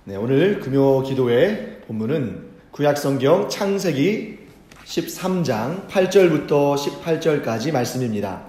네, 오늘 금요 기도의 본문은 구약성경 창세기 13장 8절부터 18절까지 말씀입니다.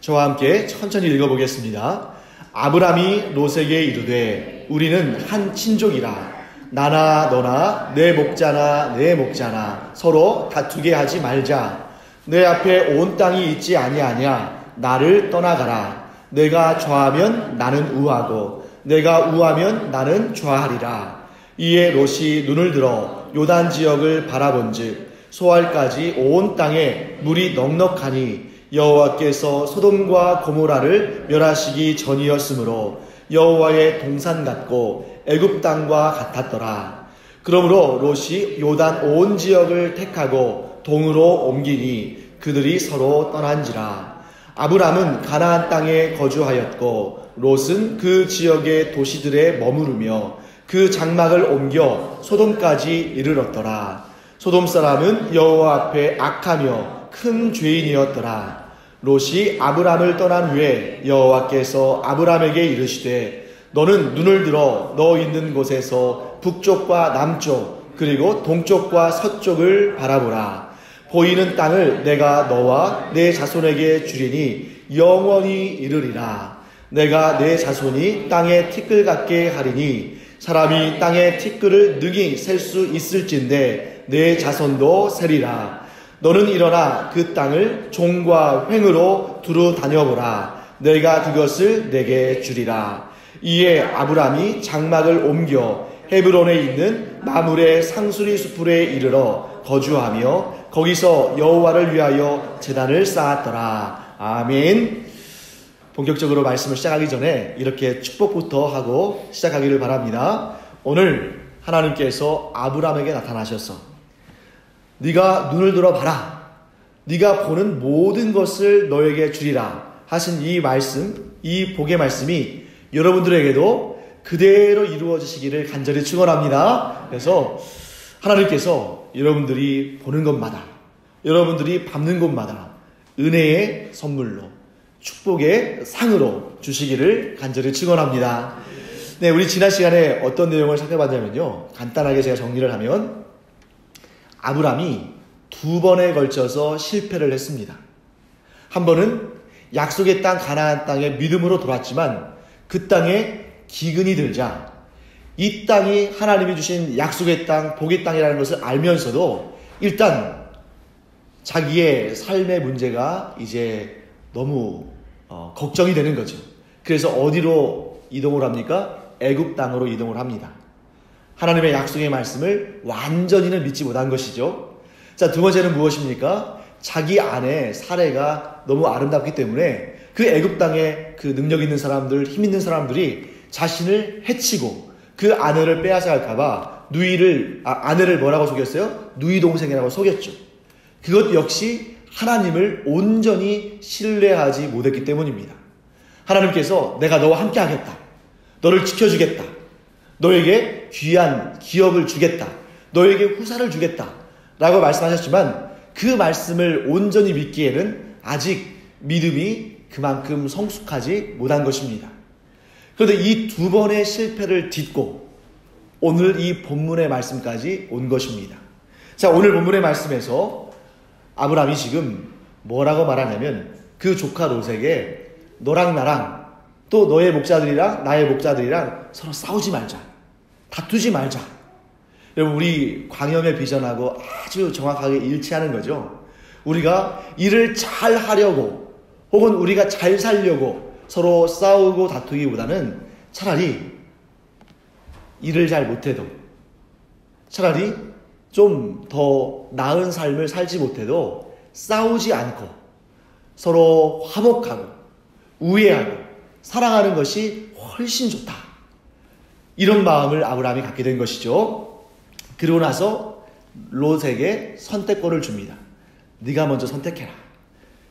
저와 함께 천천히 읽어보겠습니다. 아브람이 롯에게 이르되 우리는 한 친족이라 나나 너나 내 목자나 내 목자나 서로 다투게 하지 말자. 내 앞에 온 땅이 있지 아니하냐. 나를 떠나가라. 내가 좌하면 나는 우하고 내가 우하면 나는 좌하리라. 이에 롯이 눈을 들어 요단 지역을 바라본즉 소알까지 온 땅에 물이 넉넉하니 여호와께서 소돔과 고모라를 멸하시기 전이었으므로 여호와의 동산 같고 애굽 땅과 같았더라. 그러므로 롯이 요단 온 지역을 택하고 동으로 옮기니 그들이 서로 떠난지라. 아브람은 가나안 땅에 거주하였고 롯은 그 지역의 도시들에 머무르며 그 장막을 옮겨 소돔까지 이르렀더라. 소돔 사람은 여호와 앞에 악하며 큰 죄인이었더라. 롯이 아브람을 떠난 후에 여호와께서 아브람에게 이르시되 너는 눈을 들어 너 있는 곳에서 북쪽과 남쪽 그리고 동쪽과 서쪽을 바라보라. 보이는 땅을 내가 너와 내 자손에게 주리니 영원히 이르리라. 내가 내 자손이 땅에 티끌 같게 하리니 사람이 땅에 티끌을 능히 셀 수 있을진데 내 자손도 세리라. 너는 일어나 그 땅을 종과 횡으로 두루 다녀보라. 내가 그것을 내게 주리라. 이에 아브람이 장막을 옮겨 헤브론에 있는 마므레 상수리 수풀에 이르러 거주하며 거기서 여호와를 위하여 제단을 쌓았더라. 아멘. 본격적으로 말씀을 시작하기 전에 이렇게 축복부터 하고 시작하기를 바랍니다. 오늘 하나님께서 아브람에게 나타나셔서 네가 눈을 들어 봐라. 네가 보는 모든 것을 너에게 주리라 하신 이 말씀, 이 복의 말씀이 여러분들에게도 그대로 이루어지시기를 간절히 축원합니다. 그래서 하나님께서 여러분들이 보는 것마다, 여러분들이 밟는 곳마다 은혜의 선물로, 축복의 상으로 주시기를 간절히 축원합니다. 네, 우리 지난 시간에 어떤 내용을 살펴봤냐면요, 간단하게 제가 정리를 하면 아브람이 두 번에 걸쳐서 실패를 했습니다. 한 번은 약속의 땅 가나안 땅에 믿음으로 돌았지만 그 땅에 기근이 들자 이 땅이 하나님이 주신 약속의 땅, 복의 땅이라는 것을 알면서도 일단 자기의 삶의 문제가 이제 너무 걱정이 되는 거죠. 그래서 어디로 이동을 합니까? 애굽 땅으로 이동을 합니다. 하나님의 약속의 말씀을 완전히는 믿지 못한 것이죠. 자, 두 번째는 무엇입니까? 자기 아내 사레가 너무 아름답기 때문에 그 애굽 땅에 그 능력 있는 사람들, 힘 있는 사람들이 자신을 해치고 그 아내를 빼앗아 갈까봐 아내를 뭐라고 속였어요? 누이 동생이라고 속였죠. 그것 역시 하나님을 온전히 신뢰하지 못했기 때문입니다. 하나님께서 내가 너와 함께 하겠다. 너를 지켜주겠다. 너에게 귀한 기업을 주겠다. 너에게 후사를 주겠다. 라고 말씀하셨지만 그 말씀을 온전히 믿기에는 아직 믿음이 그만큼 성숙하지 못한 것입니다. 그런데 이 두 번의 실패를 딛고 오늘 이 본문의 말씀까지 온 것입니다. 자, 오늘 본문의 말씀에서 아브람이 지금 뭐라고 말하냐면 그 조카 롯에게 너랑 나랑 또 너의 목자들이랑 나의 목자들이랑 서로 싸우지 말자. 다투지 말자. 여러분, 우리 광염의 비전하고 아주 정확하게 일치하는 거죠. 우리가 일을 잘 하려고 혹은 우리가 잘 살려고 서로 싸우고 다투기보다는 차라리 일을 잘 못해도, 차라리 좀 더 나은 삶을 살지 못해도 싸우지 않고 서로 화목하고 우애하고 사랑하는 것이 훨씬 좋다. 이런 마음을 아브라함이 갖게 된 것이죠. 그러고 나서 롯에게 선택권을 줍니다. 네가 먼저 선택해라.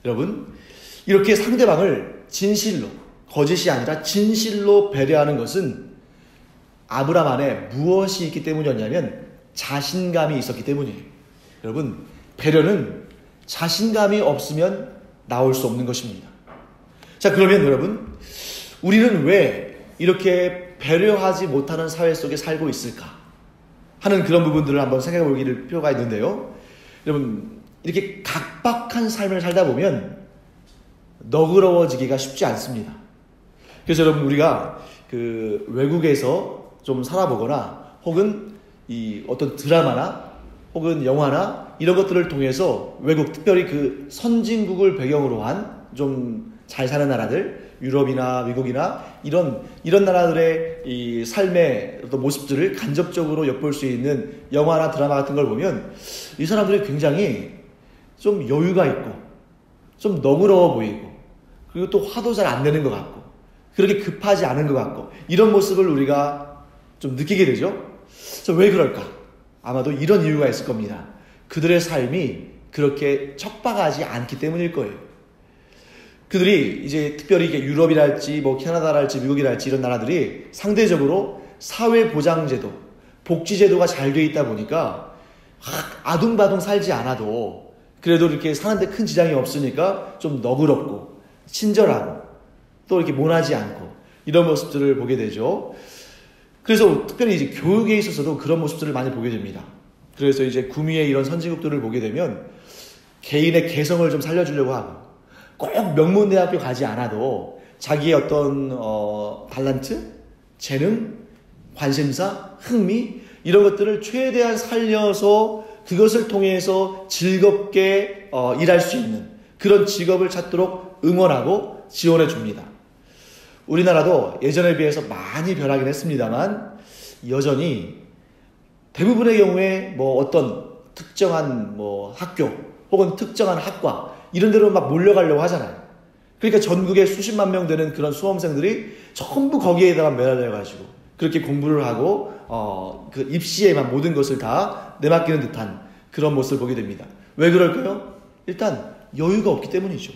여러분, 이렇게 상대방을 진실로, 거짓이 아니라 진실로 배려하는 것은 아브라함 안에 무엇이 있기 때문이었냐면 자신감이 있었기 때문이에요. 여러분, 배려는 자신감이 없으면 나올 수 없는 것입니다. 자, 그러면 여러분, 우리는 왜 이렇게 배려하지 못하는 사회 속에 살고 있을까 하는 그런 부분들을 한번 생각해 볼 필요가 있는데요. 여러분, 이렇게 각박한 삶을 살다 보면 너그러워지기가 쉽지 않습니다. 그래서 여러분, 우리가 그 외국에서 좀 살아보거나 혹은 이 어떤 드라마나 혹은 영화나 이런 것들을 통해서 외국, 특별히 그 선진국을 배경으로 한 좀 잘 사는 나라들, 유럽이나 미국이나 이런 나라들의 이 삶의 어떤 모습들을 간접적으로 엿볼 수 있는 영화나 드라마 같은 걸 보면 이 사람들이 굉장히 좀 여유가 있고 좀 너그러워 보이고 그리고 또 화도 잘 안 내는 것 같고 그렇게 급하지 않은 것 같고 이런 모습을 우리가 좀 느끼게 되죠. 그래서 왜 그럴까? 아마도 이런 이유가 있을 겁니다. 그들의 삶이 그렇게 척박하지 않기 때문일 거예요. 그들이 이제 특별히 이게 유럽이랄지 뭐 캐나다랄지 미국이랄지 이런 나라들이 상대적으로 사회보장제도, 복지제도가 잘 돼 있다 보니까 아둥바둥 살지 않아도 그래도 이렇게 사는데 큰 지장이 없으니까 좀 너그럽고 친절하고 또 이렇게 모나지 않고 이런 모습들을 보게 되죠. 그래서 특별히 이제 교육에 있어서도 그런 모습들을 많이 보게 됩니다. 그래서 이제 구미의 이런 선진국들을 보게 되면 개인의 개성을 좀 살려주려고 하고 꼭 명문대학교 가지 않아도 자기의 어떤 달란트, 재능, 관심사, 흥미 이런 것들을 최대한 살려서 그것을 통해서 즐겁게 일할 수 있는 그런 직업을 찾도록 응원하고 지원해 줍니다. 우리나라도 예전에 비해서 많이 변하긴 했습니다만 여전히 대부분의 경우에 뭐 어떤 특정한 뭐 학교 혹은 특정한 학과 이런 데로 막 몰려가려고 하잖아요. 그러니까 전국에 수십만 명 되는 그런 수험생들이 전부 거기에다가 매달려가지고 그렇게 공부를 하고 그 입시에만 모든 것을 다 내맡기는 듯한 그런 모습을 보게 됩니다. 왜 그럴까요? 일단 여유가 없기 때문이죠.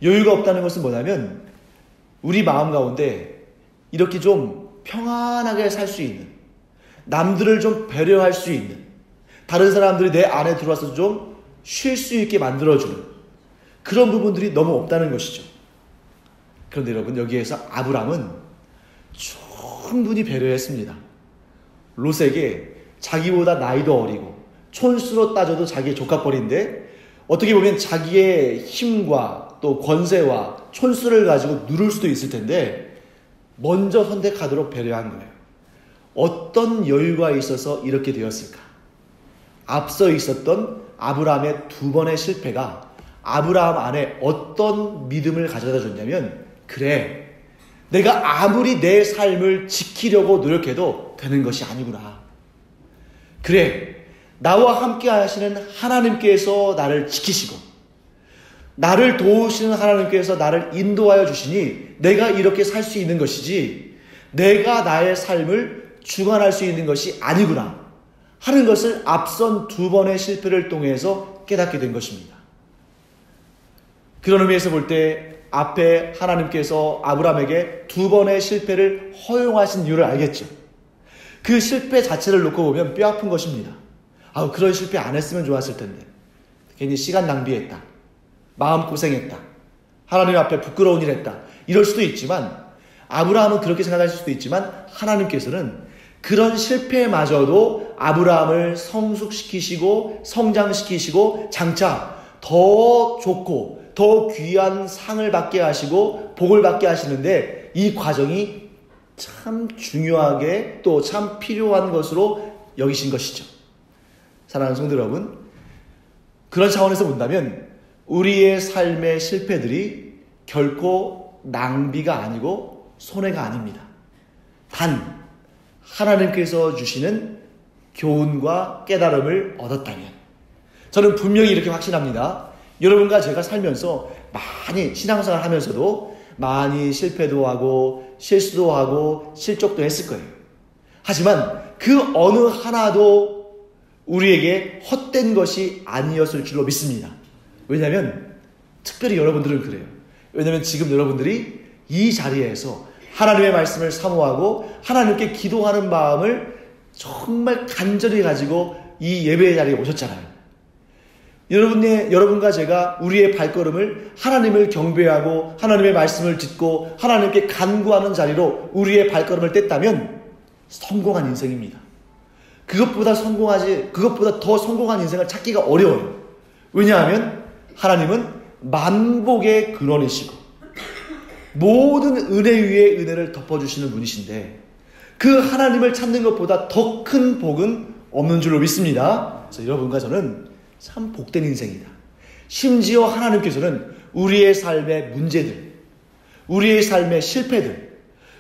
여유가 없다는 것은 뭐냐면 우리 마음 가운데 이렇게 좀 평안하게 살 수 있는, 남들을 좀 배려할 수 있는, 다른 사람들이 내 안에 들어와서 좀 쉴 수 있게 만들어주는 그런 부분들이 너무 없다는 것이죠. 그런데 여러분, 여기에서 아브람은 충분히 배려했습니다. 롯에게 자기보다 나이도 어리고 촌수로 따져도 자기의 조카뻘인데 어떻게 보면 자기의 힘과 또 권세와 촌수를 가지고 누를 수도 있을 텐데 먼저 선택하도록 배려한 거예요. 어떤 여유가 있어서 이렇게 되었을까? 앞서 있었던 아브라함의 두 번의 실패가 아브라함 안에 어떤 믿음을 가져다 줬냐면, 그래, 내가 아무리 내 삶을 지키려고 노력해도 되는 것이 아니구나. 그래, 나와 함께 하시는 하나님께서 나를 지키시고 나를 도우시는 하나님께서 나를 인도하여 주시니 내가 이렇게 살 수 있는 것이지 내가 나의 삶을 주관할 수 있는 것이 아니구나 하는 것을 앞선 두 번의 실패를 통해서 깨닫게 된 것입니다. 그런 의미에서 볼 때 앞에 하나님께서 아브라함에게 두 번의 실패를 허용하신 이유를 알겠죠. 그 실패 자체를 놓고 보면 뼈 아픈 것입니다. 그런 실패 안 했으면 좋았을 텐데, 괜히 시간 낭비했다, 마음고생했다, 하나님 앞에 부끄러운 일 했다, 이럴 수도 있지만, 아브라함은 그렇게 생각하실 수도 있지만 하나님께서는 그런 실패마저도 아브라함을 성숙시키시고 성장시키시고 장차 더 좋고 더 귀한 상을 받게 하시고 복을 받게 하시는데, 이 과정이 참 중요하게 또 참 필요한 것으로 여기신 것이죠. 사랑하는 성도 여러분, 그런 차원에서 본다면 우리의 삶의 실패들이 결코 낭비가 아니고 손해가 아닙니다. 단 하나님께서 주시는 교훈과 깨달음을 얻었다면, 저는 분명히 이렇게 확신합니다. 여러분과 제가 살면서 많이 신앙생활 하면서도 많이 실패도 하고 실수도 하고 실족도 했을 거예요. 하지만 그 어느 하나도 우리에게 헛된 것이 아니었을 줄로 믿습니다. 왜냐하면 특별히 여러분들은 그래요. 왜냐하면 지금 여러분들이 이 자리에서 하나님의 말씀을 사모하고 하나님께 기도하는 마음을 정말 간절히 가지고 이 예배의 자리에 오셨잖아요. 여러분과 제가 우리의 발걸음을 하나님을 경배하고 하나님의 말씀을 듣고 하나님께 간구하는 자리로 우리의 발걸음을 뗐다면 성공한 인생입니다. 그것보다 더 성공한 인생을 찾기가 어려워요. 왜냐하면 하나님은 만복의 근원이시고 모든 은혜 위에 은혜를 덮어주시는 분이신데 그 하나님을 찾는 것보다 더 큰 복은 없는 줄로 믿습니다. 그래서 여러분과 저는 참 복된 인생이다. 심지어 하나님께서는 우리의 삶의 문제들, 우리의 삶의 실패들,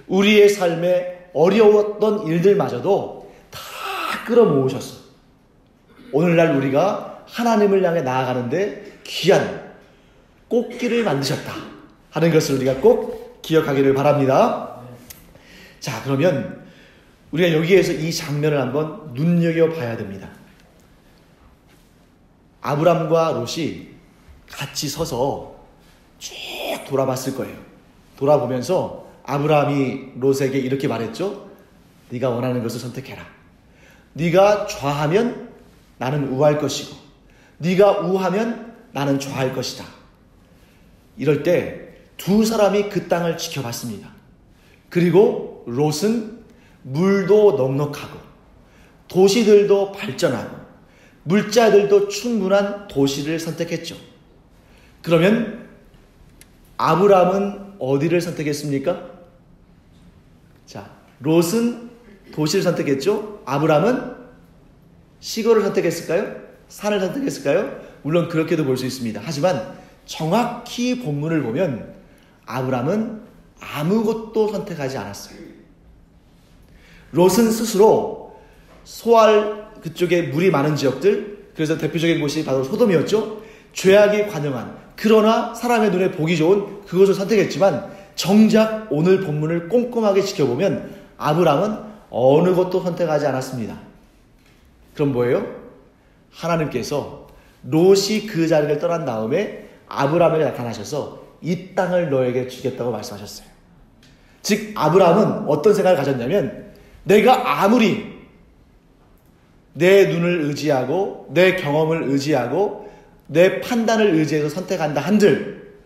우리의 삶의 어려웠던 일들마저도 다 끌어모으셨어. 오늘날 우리가 하나님을 향해 나아가는데 귀한 꽃길을 만드셨다 하는 것을 우리가 꼭 기억하기를 바랍니다. 자, 그러면 우리가 여기에서 이 장면을 한번 눈여겨봐야 됩니다. 아브람과 롯이 같이 서서 쭉 돌아봤을 거예요. 돌아보면서 아브람이 롯에게 이렇게 말했죠. 네가 원하는 것을 선택해라. 네가 좌하면 나는 우할 것이고 네가 우하면 나는 좌할 것이다. 이럴 때 두 사람이 그 땅을 지켜봤습니다. 그리고 롯은 물도 넉넉하고 도시들도 발전하고 물자들도 충분한 도시를 선택했죠. 그러면 아브람은 어디를 선택했습니까? 자, 롯은 도시를 선택했죠. 아브람은 시골을 선택했을까요? 산을 선택했을까요? 물론 그렇게도 볼 수 있습니다. 하지만 정확히 본문을 보면 아브람은 아무것도 선택하지 않았어요. 롯은 스스로 소알 그쪽에 물이 많은 지역들, 그래서 대표적인 곳이 바로 소돔이었죠. 죄악이 관영한, 그러나 사람의 눈에 보기 좋은 그것을 선택했지만 정작 오늘 본문을 꼼꼼하게 지켜보면 아브람은 어느 것도 선택하지 않았습니다. 그럼 뭐예요? 하나님께서 롯이 그 자리를 떠난 다음에 아브람에게 나타나셔서 이 땅을 너에게 주겠다고 말씀하셨어요. 즉 아브람은 어떤 생각을 가졌냐면 내가 아무리 내 눈을 의지하고 내 경험을 의지하고 내 판단을 의지해서 선택한다 한들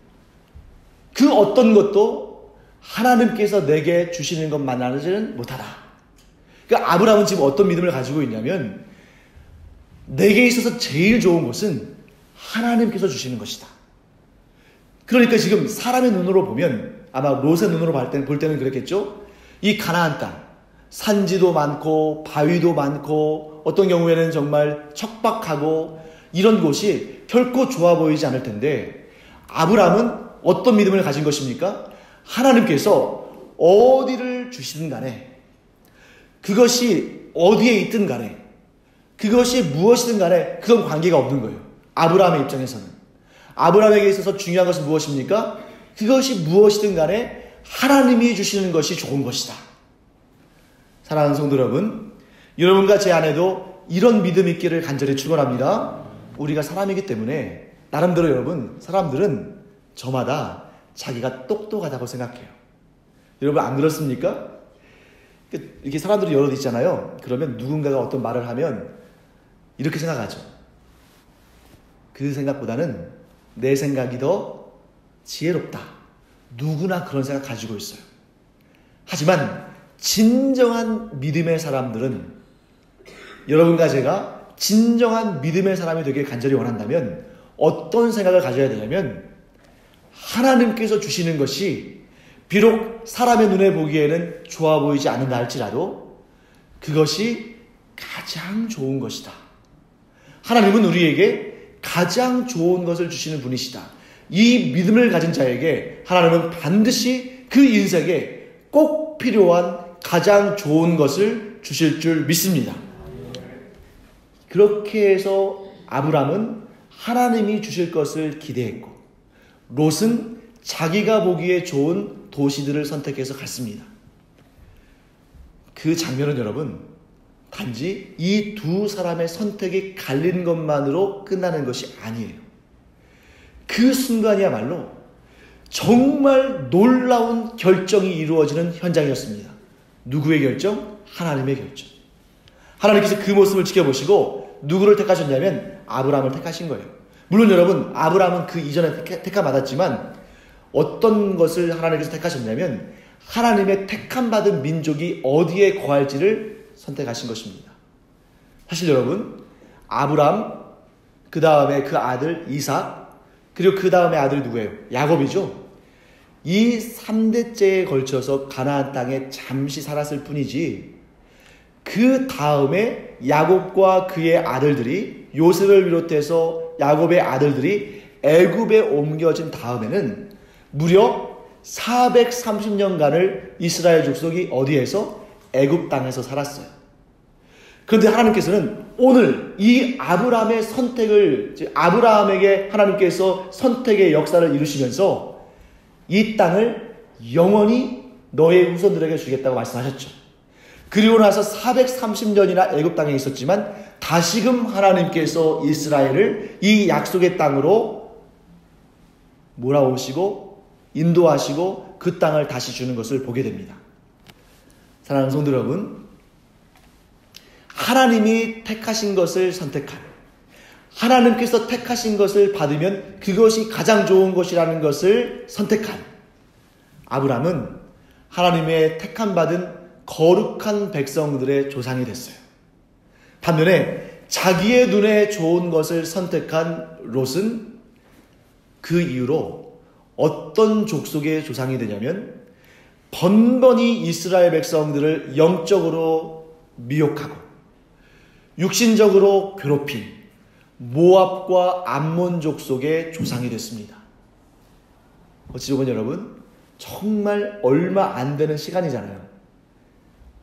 그 어떤 것도 하나님께서 내게 주시는 것만으로는 못하다. 그러니까 아브람은 지금 어떤 믿음을 가지고 있냐면 내게 있어서 제일 좋은 것은 하나님께서 주시는 것이다. 그러니까 지금 사람의 눈으로 보면 아마 롯의 눈으로 볼 때는 그랬겠죠. 이 가나안 땅 산지도 많고 바위도 많고 어떤 경우에는 정말 척박하고 이런 곳이 결코 좋아 보이지 않을 텐데 아브람은 어떤 믿음을 가진 것입니까? 하나님께서 어디를 주시든 간에 그것이 어디에 있든 간에 그것이 무엇이든 간에 그건 관계가 없는 거예요. 아브라함의 입장에서는. 아브라함에게 있어서 중요한 것은 무엇입니까? 그것이 무엇이든 간에 하나님이 주시는 것이 좋은 것이다. 사랑하는 성도 여러분, 여러분과 제 안에도 이런 믿음 있기를 간절히 축원합니다. 우리가 사람이기 때문에 나름대로 여러분, 사람들은 저마다 자기가 똑똑하다고 생각해요. 여러분 안 그렇습니까? 이렇게 사람들이 여럿 있잖아요. 그러면 누군가가 어떤 말을 하면 이렇게 생각하죠. 그 생각보다는 내 생각이 더 지혜롭다. 누구나 그런 생각 가지고 있어요. 하지만 진정한 믿음의 사람들은 여러분과 제가 진정한 믿음의 사람이 되길 간절히 원한다면 어떤 생각을 가져야 되냐면 하나님께서 주시는 것이 비록 사람의 눈에 보기에는 좋아 보이지 않는다 할지라도 그것이 가장 좋은 것이다. 하나님은 우리에게 가장 좋은 것을 주시는 분이시다. 이 믿음을 가진 자에게 하나님은 반드시 그 인생에 꼭 필요한 가장 좋은 것을 주실 줄 믿습니다. 그렇게 해서 아브람은 하나님이 주실 것을 기대했고 롯은 자기가 보기에 좋은 도시들을 선택해서 갔습니다. 그 장면은 여러분 단지 이 두 사람의 선택이 갈린 것만으로 끝나는 것이 아니에요. 그 순간이야말로 정말 놀라운 결정이 이루어지는 현장이었습니다. 누구의 결정? 하나님의 결정. 하나님께서 그 모습을 지켜보시고 누구를 택하셨냐면 아브라함을 택하신 거예요. 물론 여러분, 아브라함은 그 이전에 택함 받았지만 어떤 것을 하나님께서 택하셨냐면 하나님의 택함 받은 민족이 어디에 거할지를 선택하신 것입니다. 사실 여러분, 아브라함, 그 다음에 그 아들 이삭, 그리고 그 다음에 아들 누구예요? 야곱이죠. 이 3대째에 걸쳐서 가나안 땅에 잠시 살았을 뿐이지, 그 다음에 야곱과 그의 아들들이, 요셉을 비롯해서 야곱의 아들들이 애굽에 옮겨진 다음에는 무려 430년간을 이스라엘 족속이 어디에서? 애굽 땅에서 살았어요. 그런데 하나님께서는 오늘 이 아브라함의 선택을, 아브라함에게 하나님께서 선택의 역사를 이루시면서 이 땅을 영원히 너의 후손들에게 주겠다고 말씀하셨죠. 그리고 나서 430년이나 애굽 땅에 있었지만 다시금 하나님께서 이스라엘을 이 약속의 땅으로 몰아오시고 인도하시고 그 땅을 다시 주는 것을 보게 됩니다. 사랑하는 성도 여러분, 하나님이 택하신 것을 선택한, 하나님께서 택하신 것을 받으면 그것이 가장 좋은 것이라는 것을 선택한 아브라함은 하나님의 택함 받은 거룩한 백성들의 조상이 됐어요. 반면에 자기의 눈에 좋은 것을 선택한 롯은 그 이후로 어떤 족속의 조상이 되냐면 번번이 이스라엘 백성들을 영적으로 미혹하고 육신적으로 괴롭힌 모압과 암몬 족속의 조상이 됐습니다. 어찌 보면 여러분, 정말 얼마 안 되는 시간이잖아요.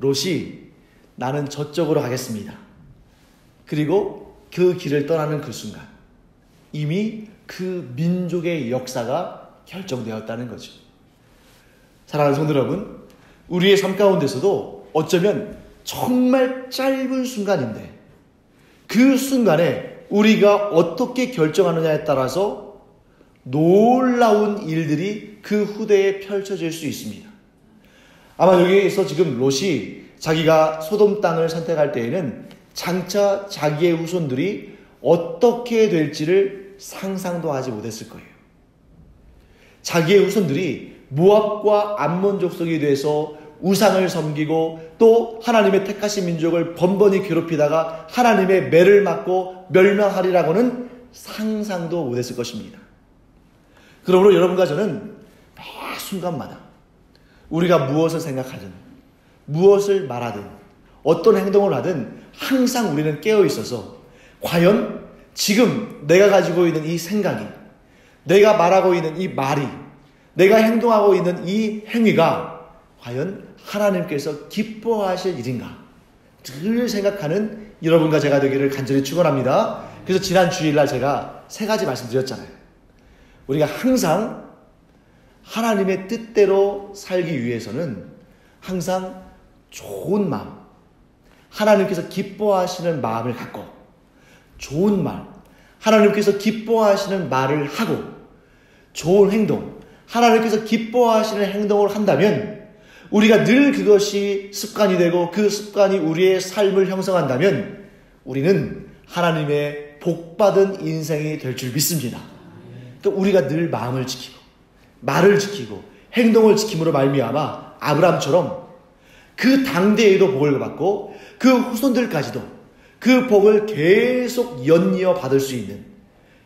롯이 나는 저쪽으로 가겠습니다. 그리고 그 길을 떠나는 그 순간 이미 그 민족의 역사가 결정되었다는 거죠. 사랑하는 성도 여러분, 우리의 삶 가운데서도 어쩌면 정말 짧은 순간인데 그 순간에 우리가 어떻게 결정하느냐에 따라서 놀라운 일들이 그 후대에 펼쳐질 수 있습니다. 아마 여기에서 지금 롯이 자기가 소돔 땅을 선택할 때에는 장차 자기의 후손들이 어떻게 될지를 상상도 하지 못했을 거예요. 자기의 후손들이 모압과 암몬 족속이 돼서 우상을 섬기고 또 하나님의 택하신 민족을 번번이 괴롭히다가 하나님의 매를 맞고 멸망하리라고는 상상도 못했을 것입니다. 그러므로 여러분과 저는 매 순간마다 우리가 무엇을 생각하든 무엇을 말하든 어떤 행동을 하든 항상 우리는 깨어 있어서 과연 지금 내가 가지고 있는 이 생각이, 내가 말하고 있는 이 말이, 내가 행동하고 있는 이 행위가 과연 하나님께서 기뻐하실 일인가 늘 생각하는 여러분과 제가 되기를 간절히 축원합니다. 그래서 지난 주일날 제가 3가지 말씀드렸잖아요. 우리가 항상 하나님의 뜻대로 살기 위해서는 항상 좋은 마음, 하나님께서 기뻐하시는 마음을 갖고 좋은 말, 하나님께서 기뻐하시는 말을 하고 좋은 행동, 하나님께서 기뻐하시는 행동을 한다면 우리가 늘 그것이 습관이 되고 그 습관이 우리의 삶을 형성한다면 우리는 하나님의 복받은 인생이 될 줄 믿습니다. 그러니까 우리가 늘 마음을 지키고 말을 지키고 행동을 지킴으로 말미암아 아브라함처럼 그 당대에도 복을 받고 그 후손들까지도 그 복을 계속 연이어 받을 수 있는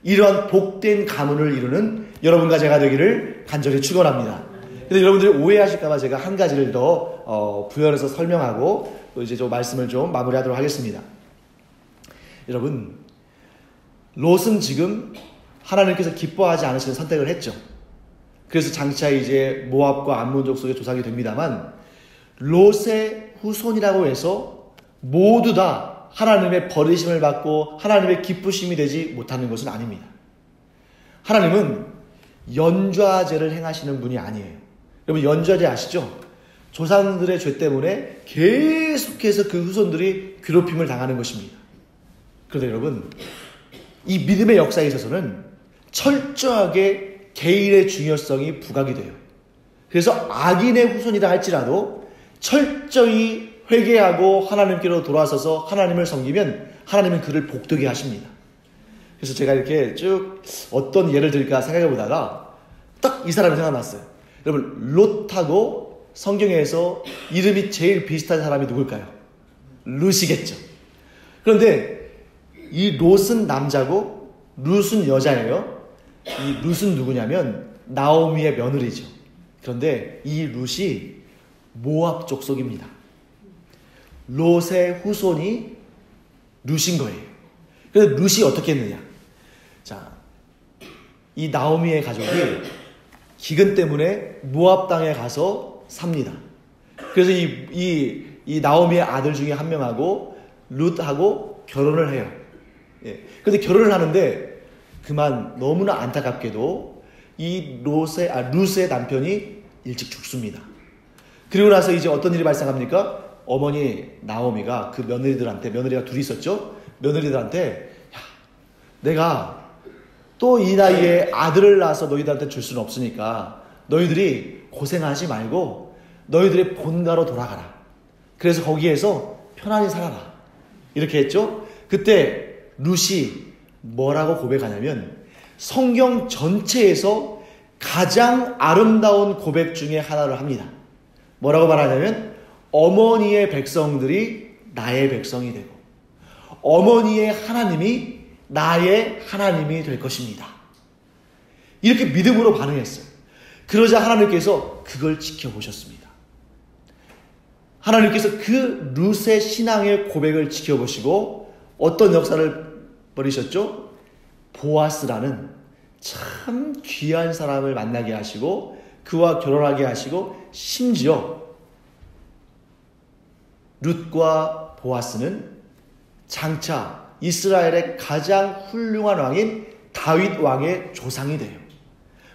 이러한 복된 가문을 이루는 여러분과 제가 되기를 간절히 축원합니다. 근데 여러분들이 오해하실까봐 제가 한 가지를 더 부연해서 설명하고 또 이제 좀 말씀을 좀 마무리하도록 하겠습니다. 여러분, 롯은 지금 하나님께서 기뻐하지 않으시는 선택을 했죠. 그래서 장차 이제 모압과 암몬 족속의 조상이 됩니다만 롯의 후손이라고 해서 모두 다 하나님의 버리심을 받고 하나님의 기쁘심이 되지 못하는 것은 아닙니다. 하나님은 연좌제를 행하시는 분이 아니에요. 여러분, 연좌제 아시죠? 조상들의 죄 때문에 계속해서 그 후손들이 괴롭힘을 당하는 것입니다. 그런데 여러분, 이 믿음의 역사에 있어서는 철저하게 개인의 중요성이 부각이 돼요. 그래서 악인의 후손이라 할지라도 철저히 회개하고 하나님께로 돌아서서 하나님을 섬기면 하나님은 그를 복되게 하십니다. 그래서 제가 이렇게 쭉 어떤 예를 들까 생각해 보다가 딱 이 사람이 생각났어요. 여러분, 롯하고 성경에서 이름이 제일 비슷한 사람이 누굴까요? 룻이겠죠. 그런데 이 롯은 남자고 룻은 여자예요. 이 룻은 누구냐면 나오미의 며느리죠. 그런데 이 룻이 모압 족속입니다. 롯의 후손이 룻인 거예요. 그래서 룻이 어떻게 했느냐? 자, 이 나오미의 가족이 기근 때문에 모압 땅에 가서 삽니다. 그래서 이 나오미의 아들 중에 한 명하고 룻하고 결혼을 해요. 예. 그런데 결혼을 하는데 그만 너무나 안타깝게도 이 룻의 남편이 일찍 죽습니다. 그리고 나서 이제 어떤 일이 발생합니까? 어머니 나오미가 그 며느리가 둘이 있었죠? 며느리들한테, 야, 내가 또 이 나이에 아들을 낳아서 너희들한테 줄 수는 없으니까 너희들이 고생하지 말고 너희들의 본가로 돌아가라. 그래서 거기에서 편안히 살아라. 이렇게 했죠? 그때 룻이 뭐라고 고백하냐면 성경 전체에서 가장 아름다운 고백 중에 하나를 합니다. 뭐라고 말하냐면 어머니의 백성들이 나의 백성이 되고 어머니의 하나님이 나의 하나님이 될 것입니다. 이렇게 믿음으로 반응했어요. 그러자 하나님께서 그걸 지켜보셨습니다. 하나님께서 그 룻의 신앙의 고백을 지켜보시고 어떤 역사를 벌이셨죠? 보아스라는 참 귀한 사람을 만나게 하시고 그와 결혼하게 하시고 심지어 룻과 보아스는 장차 이스라엘의 가장 훌륭한 왕인 다윗 왕의 조상이 돼요.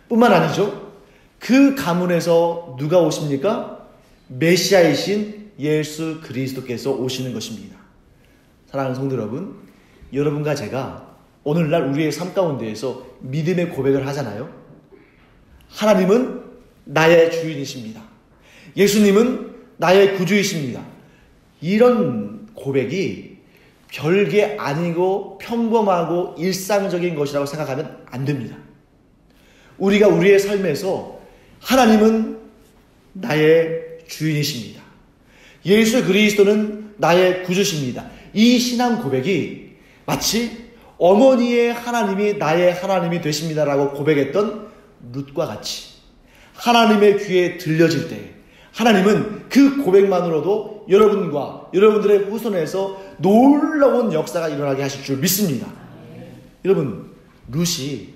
뿐만 아니죠. 그 가문에서 누가 오십니까? 메시아이신 예수 그리스도께서 오시는 것입니다. 사랑하는 성도 여러분, 여러분과 제가 오늘날 우리의 삶 가운데에서 믿음의 고백을 하잖아요. 하나님은 나의 주인이십니다. 예수님은 나의 구주이십니다. 이런 고백이 별게 아니고 평범하고 일상적인 것이라고 생각하면 안 됩니다. 우리가 우리의 삶에서 하나님은 나의 주인이십니다. 예수 그리스도는 나의 구주십니다. 이 신앙 고백이 마치 어머니의 하나님이 나의 하나님이 되십니다라고 고백했던 룻과 같이 하나님의 귀에 들려질 때 하나님은 그 고백만으로도 여러분과 여러분들의 후손에서 놀라운 역사가 일어나게 하실 줄 믿습니다. 여러분, 룻이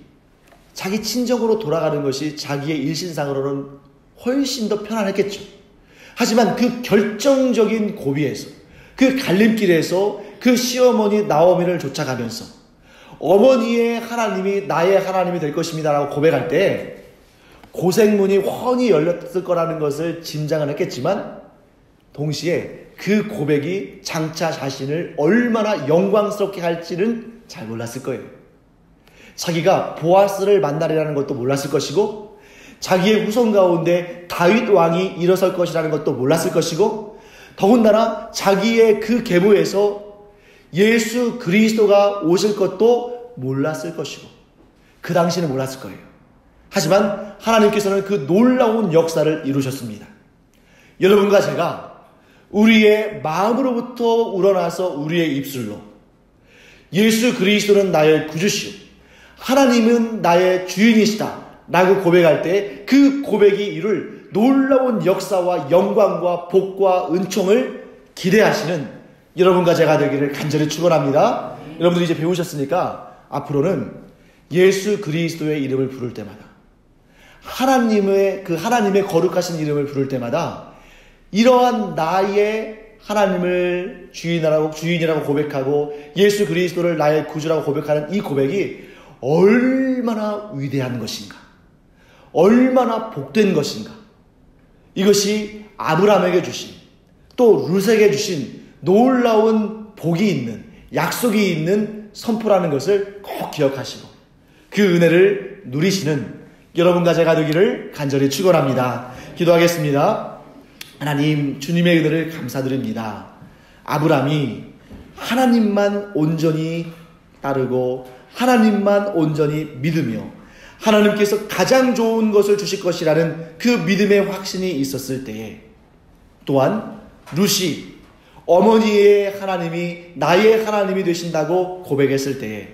자기 친정으로 돌아가는 것이 자기의 일신상으로는 훨씬 더 편안했겠죠. 하지만 그 결정적인 고비에서 그 갈림길에서 그 시어머니 나오미를 쫓아가면서 어머니의 하나님이 나의 하나님이 될 것입니다 라고 고백할 때 고생문이 훤히 열렸을 거라는 것을 짐작은 했겠지만 동시에 그 고백이 장차 자신을 얼마나 영광스럽게 할지는 잘 몰랐을 거예요. 자기가 보아스를 만나리라는 것도 몰랐을 것이고 자기의 후손 가운데 다윗 왕이 일어설 것이라는 것도 몰랐을 것이고 더군다나 자기의 그 계보에서 예수 그리스도가 오실 것도 몰랐을 것이고 그 당시는 몰랐을 거예요. 하지만 하나님께서는 그 놀라운 역사를 이루셨습니다. 여러분과 제가 우리의 마음으로부터 우러나서 우리의 입술로 예수 그리스도는 나의 구주시오 하나님은 나의 주인이시다 라고 고백할 때 그 고백이 이룰 놀라운 역사와 영광과 복과 은총을 기대하시는 여러분과 제가 되기를 간절히 축원합니다. 여러분들이 이제 배우셨으니까 앞으로는 예수 그리스도의 이름을 부를 때마다 하나님의 거룩하신 이름을 부를 때마다 이러한 나의 하나님을 주인이라고 고백하고 예수 그리스도를 나의 구주라고 고백하는 이 고백이 얼마나 위대한 것인가, 얼마나 복된 것인가. 이것이 아브라함에게 주신 또 룻에게 주신 놀라운 복이 있는 약속이 있는 선포라는 것을 꼭 기억하시고 그 은혜를 누리시는 여러분과 제가 되기를 간절히 축원합니다. 기도하겠습니다. 하나님, 주님의 은혜를 감사드립니다. 아브라함이 하나님만 온전히 따르고 하나님만 온전히 믿으며 하나님께서 가장 좋은 것을 주실 것이라는 그 믿음의 확신이 있었을 때에, 또한 룻이 어머니의 하나님이 나의 하나님이 되신다고 고백했을 때에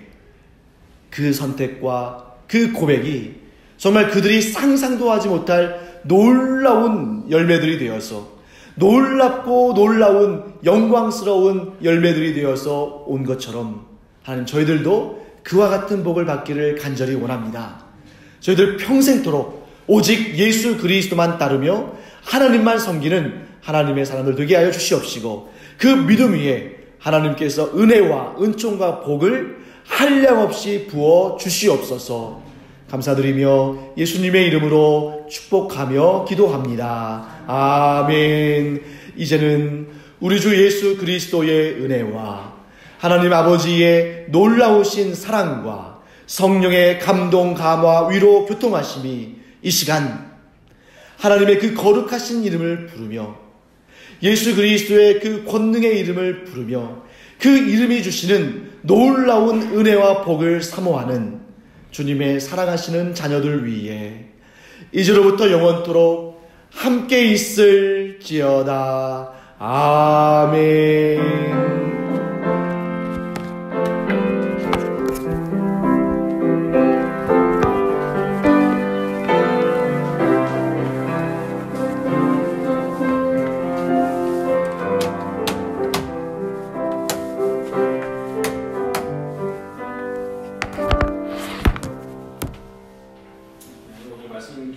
그 선택과 그 고백이 정말 그들이 상상도 하지 못할 놀라운 열매들이 되어서, 놀랍고 놀라운 영광스러운 열매들이 되어서 온 것처럼 하나님, 저희들도 그와 같은 복을 받기를 간절히 원합니다. 저희들 평생토록 오직 예수 그리스도만 따르며 하나님만 섬기는 하나님의 사람들 되게 하여 주시옵시고, 그 믿음 위에 하나님께서 은혜와 은총과 복을 한량없이 부어 주시옵소서. 감사드리며 예수님의 이름으로 축복하며 기도합니다. 아멘. 이제는 우리 주 예수 그리스도의 은혜와 하나님 아버지의 놀라우신 사랑과 성령의 감동, 감화, 위로, 교통하심이 이 시간 하나님의 그 거룩하신 이름을 부르며 예수 그리스도의 그 권능의 이름을 부르며 그 이름이 주시는 놀라운 은혜와 복을 사모하는 주님의 사랑하시는 자녀들 위에 이제로부터 영원토록 함께 있을지어다. 아멘.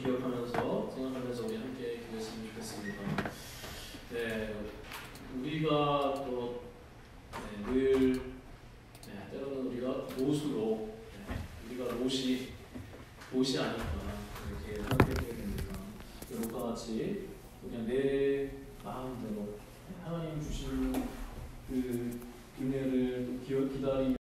기억하면서 생각하면서 우리 함께 기도했으면 좋겠습니다. 네, 우리가 또 늘 때로는 우리가 롯으로 우리가 롯이 아닐까 이렇게 생각하게 됩니다. 롯과 같이 그냥 내 마음대로 하나님 주시는 그 은혜를 기다리며